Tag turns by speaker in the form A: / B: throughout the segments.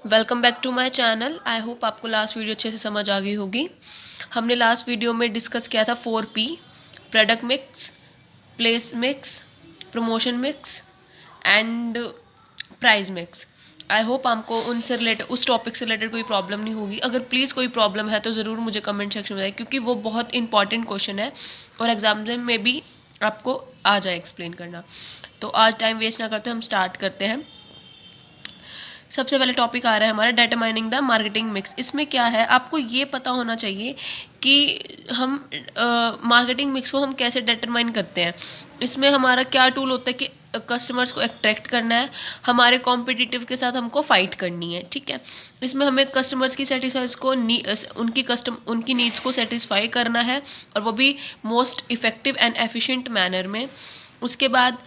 A: Welcome back to my channel. I hope आपको last video अच्छे से समझ आ गई होगी। हमने लास्ट वीडियो में डिस्कस किया था 4P: product mix, place mix, promotion mix and price mix. I hope आपको उनसे रिलेटेड उस टॉपिक से रिलेटेड कोई प्रॉब्लम नहीं होगी। अगर प्लीज़ कोई प्रॉब्लम है तो ज़रूर मुझे कमेंट सेक्शन में बताएं, क्योंकि वो बहुत इंपॉर्टेंट क्वेश्चन है और एग्जाम में भी आपको आ जाए एक्सप्लेन करना। तो आज टाइम वेस्ट ना करते हम स्टार्ट करते हैं। सबसे पहले टॉपिक आ रहा है हमारा डिटरमाइनिंग द मार्केटिंग मिक्स। इसमें क्या है, आपको ये पता होना चाहिए कि हम मार्केटिंग मिक्स को हम कैसे डिटरमाइन करते हैं। इसमें हमारा क्या टूल होता है कि कस्टमर्स को अट्रैक्ट करना है, हमारे कॉम्पिटिटिव के साथ हमको फाइट करनी है, ठीक है। इसमें हमें कस्टमर्स की सेटिस्फाइज को उनकी नीड्स को सेटिस्फाई करना है, और वो भी most effective and efficient manner में। उसके बाद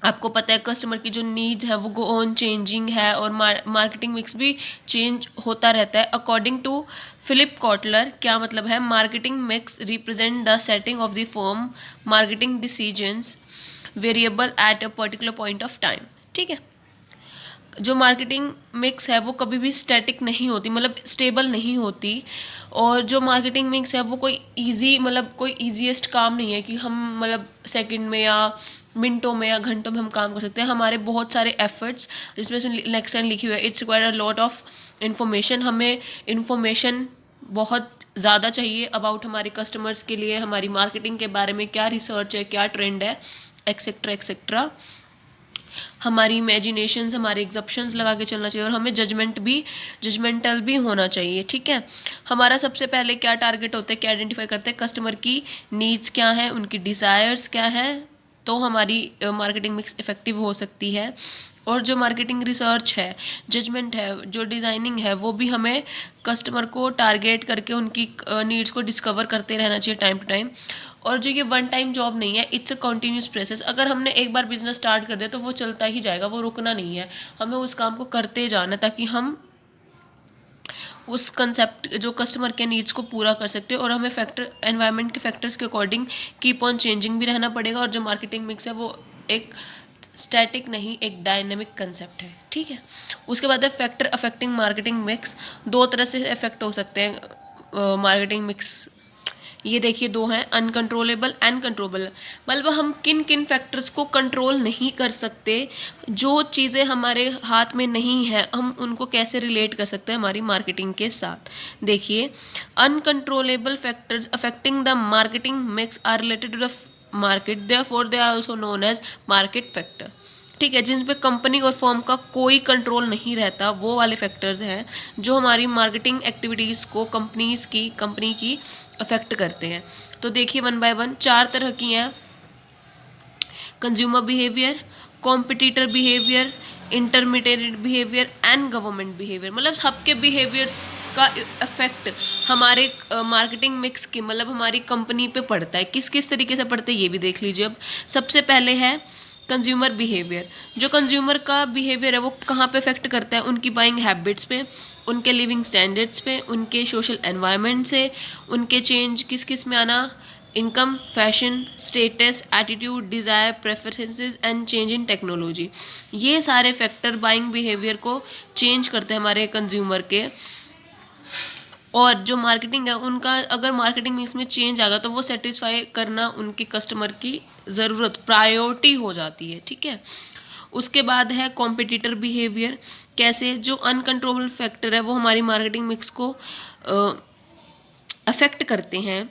A: आपको पता है कस्टमर की जो नीड्स है वो गो ऑन चेंजिंग है, और मार्केटिंग मिक्स भी चेंज होता रहता है। अकॉर्डिंग टू फिलिप कॉटलर, क्या मतलब है, marketing mix represent the setting of the firm marketing decisions variable at a particular point of time, ठीक है। जो मार्केटिंग मिक्स है वो कभी भी स्टैटिक नहीं होती, मतलब स्टेबल नहीं होती। और जो मार्केटिंग मिक्स है वो कोई इजी, मतलब कोई ईजीएस्ट काम नहीं है कि हम मतलब सेकंड में या मिनटों में या घंटों में हम काम कर सकते हैं। हमारे बहुत सारे एफर्ट्स, जिसमें नेक्स्ट लाइन लिखी हुई है, it's require a lot of information. हमें इन्फॉर्मेशन बहुत ज़्यादा चाहिए अबाउट हमारे कस्टमर्स के लिए, हमारी मार्केटिंग के बारे में क्या रिसर्च है, क्या ट्रेंड है, एक्सेट्रा एक्सेट्रा। हमारी इमेजिनेशंस, हमारे एग्जप्शंस लगा के चलना चाहिए, और हमें जजमेंटल भी होना चाहिए, ठीक है। हमारा सबसे पहले क्या टारगेट होता है, क्या आइडेंटिफाई करते हैं, कस्टमर की नीड्स क्या हैं, उनकी डिज़ायर्स क्या हैं, तो हमारी मार्केटिंग मिक्स इफ़ेक्टिव हो सकती है। और जो मार्केटिंग रिसर्च है, जजमेंट है, जो डिज़ाइनिंग है, वो भी हमें कस्टमर को टारगेट करके उनकी नीड्स को डिस्कवर करते रहना चाहिए टाइम टू टाइम। और जो ये वन टाइम जॉब नहीं है, इट्स अ कॉन्टीन्यूस प्रोसेस। अगर हमने एक बार बिजनेस स्टार्ट कर दिया तो वो चलता ही जाएगा, वो रुकना नहीं है। हमें उस काम को करते जाना, ताकि हम उस कंसेप्ट जो कस्टमर के नीड्स को पूरा कर सकते हैं। और हमें एनवायरनमेंट के फैक्टर्स के अकॉर्डिंग कीप ऑन चेंजिंग भी रहना पड़ेगा। और जो मार्केटिंग मिक्स है वो एक स्टैटिक नहीं, एक डायनेमिक कंसेप्ट है, ठीक है। उसके बाद है फैक्टर अफेक्टिंग मार्केटिंग मिक्स। दो तरह से इफेक्ट हो सकते हैं मार्केटिंग मिक्स। ये देखिए दो हैं, अनकंट्रोलेबल एंड कंट्रोलेबल। मतलब हम किन किन फैक्टर्स को कंट्रोल नहीं कर सकते, जो चीज़ें हमारे हाथ में नहीं है, हम उनको कैसे रिलेट कर सकते हैं हमारी मार्केटिंग के साथ। देखिए, uncontrollable factors affecting the marketing mix are related to the market, therefore they are also known as market factor, ठीक है। जिन पे कंपनी और फर्म का कोई कंट्रोल नहीं रहता, वो वाले फैक्टर्स हैं जो हमारी मार्केटिंग एक्टिविटीज़ को कंपनी की अफेक्ट करते हैं। तो देखिए वन बाय वन, चार तरह की हैं: consumer behaviour, competitor behaviour, intermediate behaviour and government behaviour. मतलब सबके बिहेवियर्स का इफेक्ट हमारे मार्केटिंग मिक्स की, मतलब हमारी कंपनी पे पड़ता है। किस किस तरीके से पड़ता है ये भी देख लीजिए। अब सबसे पहले है कंज्यूमर बिहेवियर। जो कंज्यूमर का बिहेवियर है वो कहाँ पे इफेक्ट करता है, उनकी बाइंग हैबिट्स पे, उनके लिविंग स्टैंडर्ड्स पे, उनके सोशल एनवायरनमेंट से, उनके चेंज किस किस में आना, income, fashion, status, attitude, desire, preferences and change in technology. ये सारे फैक्टर बाइंग बिहेवियर को चेंज करते हैं हमारे कंज्यूमर के। और जो मार्केटिंग है उनका, अगर मार्केटिंग मिक्स में चेंज आ गया तो वो सेटिस्फाई करना उनके कस्टमर की ज़रूरत, प्रायोरिटी हो जाती है, ठीक है। उसके बाद है कॉम्पिटिटर बिहेवियर। कैसे, जो अनकंट्रोलेबल फैक्टर है वो हमारी मार्केटिंग मिक्स को अफेक्ट करते हैं।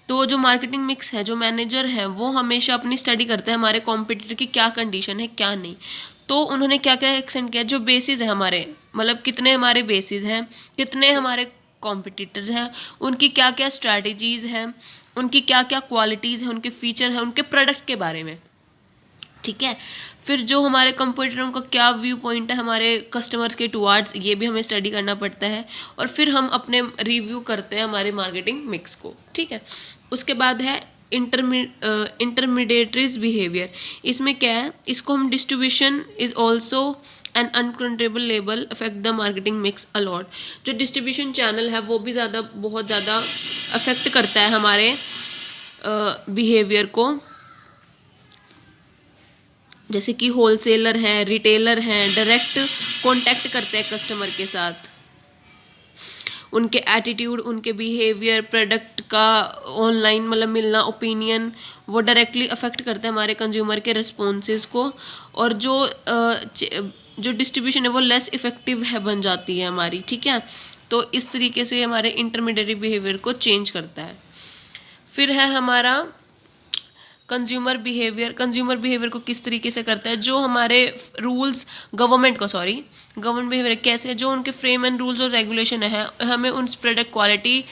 A: तो जो मार्केटिंग मिक्स है, जो मैनेजर हैं, वो हमेशा अपनी स्टडी करते हैं हमारे कॉम्पिटिटर की क्या कंडीशन है, क्या नहीं। तो उन्होंने क्या क्या एक्सटेंड किया, जो बेसिस है हमारे, मतलब कितने हमारे बेसिस हैं, कितने हमारे कॉम्पिटिटर्स हैं, उनकी क्या क्या स्ट्रैटेजीज़ हैं, उनकी क्या क्या क्वालिटीज़ हैं, उनके फीचर हैं, उनके प्रोडक्ट के बारे में, ठीक है। फिर जो हमारे कंपटीटरों का क्या व्यू पॉइंट है हमारे कस्टमर्स के टुवार्ड्स, ये भी हमें स्टडी करना पड़ता है। और फिर हम अपने रिव्यू करते हैं हमारे मार्केटिंग मिक्स को, ठीक है। उसके बाद है इंटरमीडिएटरीज बिहेवियर। इसमें क्या है, इसको हम distribution is also an uncontrollable लेबल affect the marketing mix a lot. जो डिस्ट्रीब्यूशन चैनल है वो भी बहुत ज़्यादा अफेक्ट करता है हमारे बिहेवियर को। जैसे कि होलसेलर हैं, रिटेलर हैं, डायरेक्ट कांटेक्ट करते हैं कस्टमर के साथ, उनके एटीट्यूड, उनके बिहेवियर, प्रोडक्ट का ऑनलाइन मतलब मिलना, ओपिनियन, वो डायरेक्टली अफेक्ट करते हैं हमारे कंज्यूमर के रिस्पॉन्सेज को। और जो डिस्ट्रीब्यूशन है वो लेस इफेक्टिव है बन जाती है हमारी, ठीक है। तो इस तरीके से हमारे इंटरमीडिएट बिहेवियर को चेंज करता है। फिर है हमारा कंज्यूमर बिहेवियर को किस तरीके से करता है, जो हमारे रूल्स गवर्नमेंट बिहेवियर कैसे है, जो उनके फ्रेम एंड रूल्स और रेगुलेशन है, हमें उन प्रोडक्ट क्वालिटी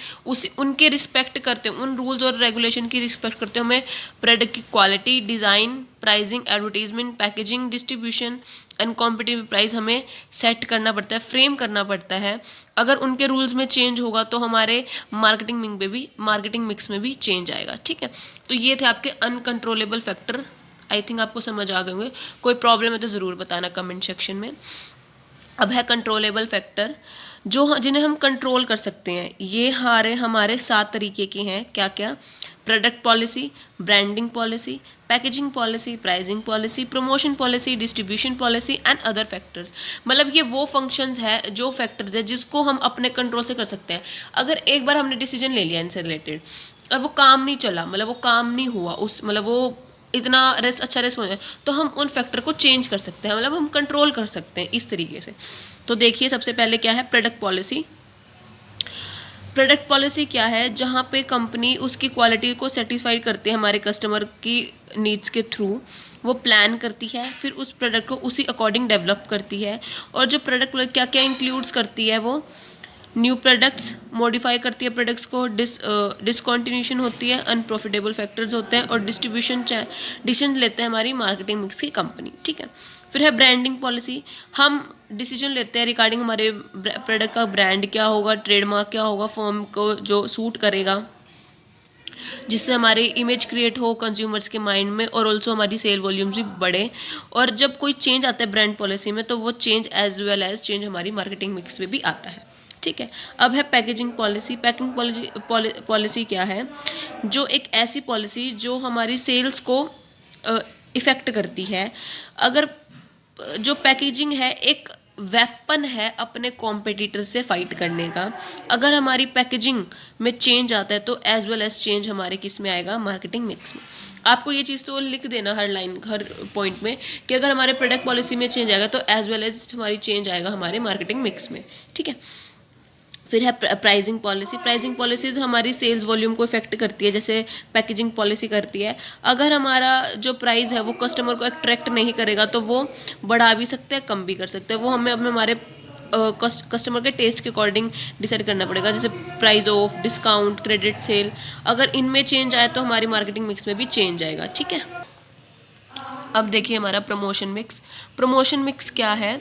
A: उनके रिस्पेक्ट करते हैं, उन रूल्स और रेगुलेशन की रिस्पेक्ट करते हैं, हमें प्रोडक्ट की quality, design, pricing, advertisement, packaging, distribution and competitive price हमें सेट करना पड़ता है, फ्रेम करना पड़ता है। अगर उनके रूल्स में चेंज होगा तो हमारे मार्केटिंग मिक्स में भी चेंज आएगा, ठीक है। तो ये थे आपके अनकंट्रोलेबल फैक्टर। आई थिंक आपको समझ आ गए होंगे। कोई प्रॉब्लम है तो ज़रूर बताना कमेंट सेक्शन में। अब है कंट्रोलेबल फैक्टर, जिन्हें हम कंट्रोल कर सकते हैं। ये हमारे 7 तरीके के हैं। क्या क्या? Product policy, branding policy, packaging policy, pricing policy, promotion policy, distribution policy and other factors. मतलब ये वो फंक्शंस है, जो फैक्टर्स है जिसको हम अपने कंट्रोल से कर सकते हैं। अगर एक बार हमने डिसीजन ले लिया इनसे रिलेटेड और वो काम नहीं चला, मतलब वो काम नहीं हुआ, वो इतना अच्छा रेस हो जाए, तो हम उन फैक्टर को चेंज कर सकते हैं, मतलब हम कंट्रोल कर सकते हैं इस तरीके से। तो देखिए सबसे पहले क्या है प्रोडक्ट पॉलिसी। प्रोडक्ट पॉलिसी क्या है? जहाँ पे कंपनी उसकी क्वालिटी को सेटिस्फाई करती है हमारे कस्टमर की नीड्स के थ्रू, वो प्लान करती है, फिर उस प्रोडक्ट को उसी अकॉर्डिंग डेवलप करती है। और जो प्रोडक्ट क्या क्या इंक्लूड्स करती है, वो न्यू प्रोडक्ट्स, मॉडिफाई करती है प्रोडक्ट्स को, डिसकॉन्टिन्यूशन होती है, अनप्रॉफिटेबल फैक्टर्स होते हैं, और डिसीजन लेते हैं हमारी मार्केटिंग मिक्स की कंपनी, ठीक है। फिर है ब्रांडिंग पॉलिसी। हम डिसीजन लेते हैं रिगार्डिंग हमारे प्रोडक्ट का ब्रांड क्या होगा, ट्रेडमार्क क्या होगा, फर्म को जो सूट करेगा, जिससे हमारी इमेज क्रिएट हो कंज्यूमर्स के माइंड में, और ऑल्सो हमारी सेल वॉल्यूम्स भी बढ़े। और जब कोई चेंज आता है ब्रांड पॉलिसी में, तो वो change as well as change हमारी मार्केटिंग मिक्स में भी आता है, ठीक है। अब है पैकेजिंग पॉलिसी। पॉलिसी क्या है? जो एक ऐसी पॉलिसी जो हमारी सेल्स को इफ़ेक्ट करती है। अगर जो पैकेजिंग है एक वेपन है अपने कॉम्पिटिटर से फाइट करने का। अगर हमारी पैकेजिंग में चेंज आता है तो एज वेल एज चेंज हमारे किस में आएगा? मार्केटिंग मिक्स में। आपको ये चीज़ तो लिख देना हर पॉइंट में कि अगर हमारे प्रोडक्ट पॉलिसी में चेंज आएगा तो एज वेल एज हमारी चेंज आएगा हमारे मार्केटिंग मिक्स में, ठीक है। फिर है प्राइसिंग पॉलिसी। प्राइसिंग पॉलिसीज़ हमारी सेल्स वॉल्यूम को इफेक्ट करती है, जैसे पैकेजिंग पॉलिसी करती है। अगर हमारा जो प्राइस है वो कस्टमर को अट्रैक्ट नहीं करेगा तो वो बढ़ा भी सकते हैं, कम भी कर सकते हैं। वो हमें अपने हमारे कस्टमर के टेस्ट के अकॉर्डिंग डिसाइड करना पड़ेगा, जैसे price of, discount, credit sale. अगर इनमें चेंज आए तो हमारी मार्केटिंग मिक्स में भी चेंज आएगा, ठीक है। अब देखिए हमारा प्रमोशन मिक्स। प्रमोशन मिक्स क्या है?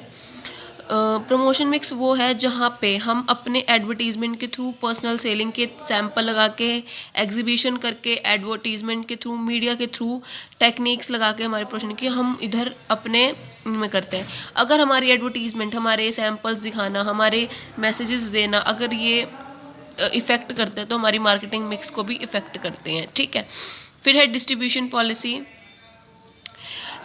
A: प्रमोशन मिक्स वो है जहाँ पे हम अपने एडवर्टीज़मेंट के थ्रू, पर्सनल सेलिंग के सैंपल लगा के, एग्जीबिशन करके, एडवर्टीज़मेंट के थ्रू, मीडिया के थ्रू टेक्निक्स लगा के हमारे प्रमोशन की हम इधर अपने में करते हैं। अगर हमारी एडवर्टीज़मेंट, हमारे सैंपल्स दिखाना, हमारे मैसेजेस देना, अगर ये इफ़ेक्ट करते हैं तो हमारी मार्केटिंग मिक्स को भी इफ़ेक्ट करते हैं, ठीक है। फिर है डिस्ट्रीब्यूशन पॉलिसी।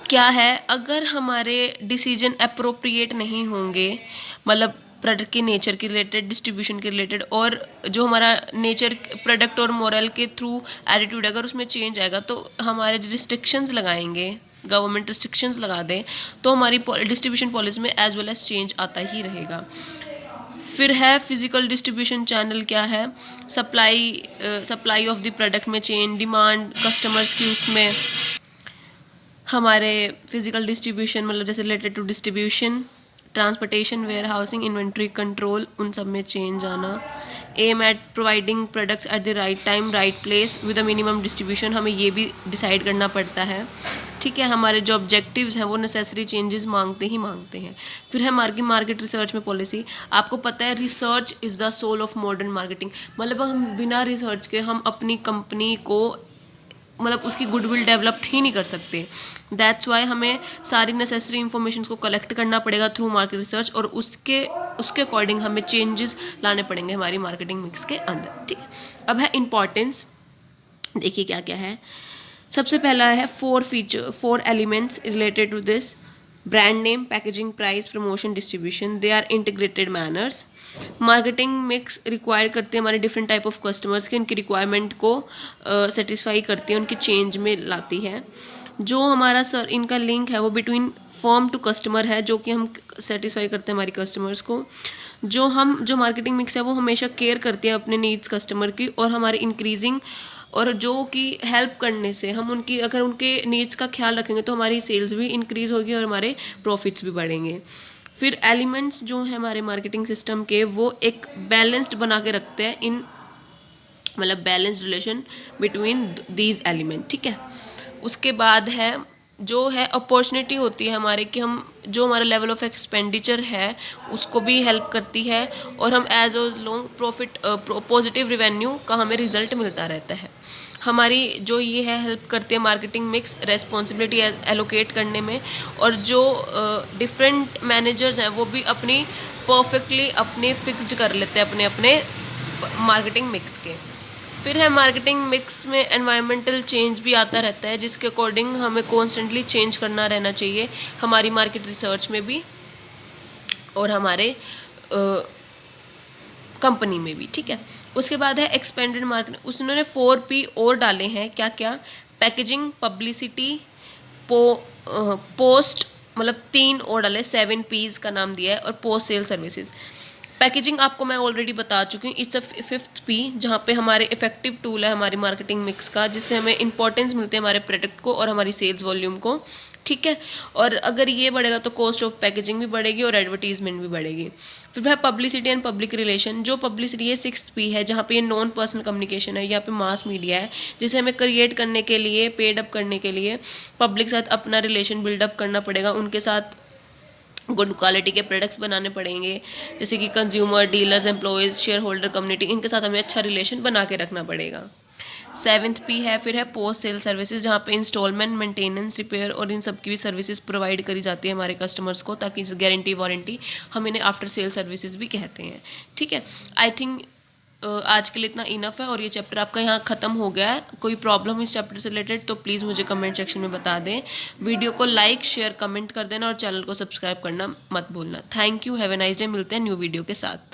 A: क्या है? अगर हमारे डिसीजन अप्रोप्रिएट नहीं होंगे, मतलब प्रोडक्ट के नेचर के रिलेटेड, डिस्ट्रीब्यूशन के रिलेटेड, और जो हमारा नेचर प्रोडक्ट और मोरल के थ्रू एटीट्यूड अगर उसमें चेंज आएगा तो हमारे रिस्ट्रिक्शंस लगाएंगे, गवर्नमेंट रिस्ट्रिक्शंस लगा दे, तो हमारी डिस्ट्रीब्यूशन पॉलिसी में एज वेल एज चेंज आता ही रहेगा। फिर है फिजिकल डिस्ट्रीब्यूशन चैनल। क्या है? सप्लाई ऑफ द प्रोडक्ट में चेंज, डिमांड, कस्टमर्स की उसमें हमारे फिजिकल डिस्ट्रीब्यूशन, मतलब जैसे related to distribution, transportation, warehousing, inventory control, उन सब में चेंज आना। Aim at providing products at the right time, right place with a minimum distribution, हमें ये भी डिसाइड करना पड़ता है, ठीक है। हमारे जो ऑब्जेक्टिव्स हैं वो नेसेसरी चेंजेस मांगते हैं। फिर है मार्केट रिसर्च में पॉलिसी। आपको पता है research is the soul of modern marketing, मतलब हम बिना रिसर्च के हम अपनी कंपनी को, मतलब उसकी गुडविल डेवलप ही नहीं कर सकते। दैट्स वाई हमें सारी नेसेसरी इंफॉर्मेशन को कलेक्ट करना पड़ेगा थ्रू मार्केट रिसर्च, और उसके अकॉर्डिंग हमें चेंजेस लाने पड़ेंगे हमारी मार्केटिंग मिक्स के अंदर, ठीक है। अब है इम्पॉर्टेंस। देखिए क्या क्या है। सबसे पहला है 4 elements related to this: brand name, packaging, price, promotion, distribution. They are integrated manners. Marketing mix require करते हैं हमारे डिफरेंट टाइप ऑफ कस्टमर्स के, उनकी रिक्वायरमेंट को सेटिस्फाई करती है, उनकी चेंज में लाती है। जो हमारा सर इनका लिंक है वो बिटवीन फर्म टू कस्टमर है, जो कि हम सेटिस्फाई करते हैं हमारी कस्टमर्स को। जो मार्केटिंग मिक्स है वो हमेशा केयर करती है अपने नीड्स कस्टमर की, और हमारे इंक्रीजिंग और जो कि हेल्प करने से हम उनकी अगर उनके नीड्स का ख्याल रखेंगे तो हमारी सेल्स भी इंक्रीज़ होगी और हमारे प्रॉफिट्स भी बढ़ेंगे। फिर एलिमेंट्स जो है हमारे मार्केटिंग सिस्टम के, वो एक बैलेंस्ड बना के रखते हैं इन मतलब balanced relation between these element, ठीक है। उसके बाद है जो है अपॉर्चुनिटी होती है हमारे कि हम जो हमारा लेवल ऑफ एक्सपेंडिचर है उसको भी हेल्प करती है, और हम as a long profit positive revenue का हमें रिजल्ट मिलता रहता है। हमारी जो ये है हेल्प करती है मार्केटिंग मिक्स रेस्पॉन्सिबिलिटी एलोकेट करने में, और जो डिफरेंट मैनेजर्स हैं वो भी अपनी परफेक्टली अपने फिक्स्ड कर लेते हैं अपने अपने मार्केटिंग मिक्स के। फिर है मार्केटिंग मिक्स में एनवायरमेंटल चेंज भी आता रहता है, जिसके अकॉर्डिंग हमें कॉन्स्टेंटली चेंज करना रहना चाहिए हमारी मार्केट रिसर्च में भी और हमारे कंपनी में भी, ठीक है। उसके बाद है एक्सपेंडेड मार्केट, उसने 4P और डाले हैं। क्या क्या? पैकेजिंग, पब्लिसिटी, पोस्ट, मतलब 3 और डाले, 7Ps का नाम दिया है, और पोस्ट सेल सर्विसेज। पैकेजिंग आपको मैं ऑलरेडी बता चुकी हूँ, इट्स अ 5th P, जहाँ पे हमारे इफेक्टिव टूल है हमारी मार्केटिंग मिक्स का, जिससे हमें इंपॉर्टेंस मिलते हैं हमारे प्रोडक्ट को और हमारी सेल्स वॉल्यूम को, ठीक है। और अगर ये बढ़ेगा तो कॉस्ट ऑफ पैकेजिंग भी बढ़ेगी और एडवर्टीजमेंट भी बढ़ेगी। फिर है पब्लिसिटी एंड पब्लिक रिलेशन। जो पब्लिसिटी है 6th P है, जहाँ पे ये नॉन पर्सनल कम्युनिकेशन है, यहाँ पे मास मीडिया है, जिसे हमें क्रिएट करने के लिए, पेड अप करने के लिए पब्लिक के साथ अपना रिलेशन बिल्डअप करना पड़ेगा, उनके साथ गुड क्वालिटी के प्रोडक्ट्स बनाने पड़ेंगे, जैसे कि consumer, dealers, employees, share holder community, इनके साथ हमें अच्छा रिलेशन बना के रखना पड़ेगा। 7th P है फिर है पोस्ट सेल सर्विसेज, जहाँ पे इंस्टॉलमेंट, मेंटेनेंस, रिपेयर और इन सब की भी सर्विसेज प्रोवाइड करी जाती है हमारे कस्टमर्स को, ताकि गारंटी वारंटी हम इन्हें आफ्टर सेल सर्विसेज भी कहते हैं, ठीक है। आई थिंक आज के लिए इतना इनफ है, और ये चैप्टर आपका यहाँ ख़त्म हो गया है। कोई प्रॉब्लम इस चैप्टर से रिलेटेड तो प्लीज़ मुझे कमेंट सेक्शन में बता दें। वीडियो को लाइक, शेयर, कमेंट कर देना, और चैनल को सब्सक्राइब करना मत भूलना। Thank you, have a nice day. मिलते हैं न्यू वीडियो के साथ।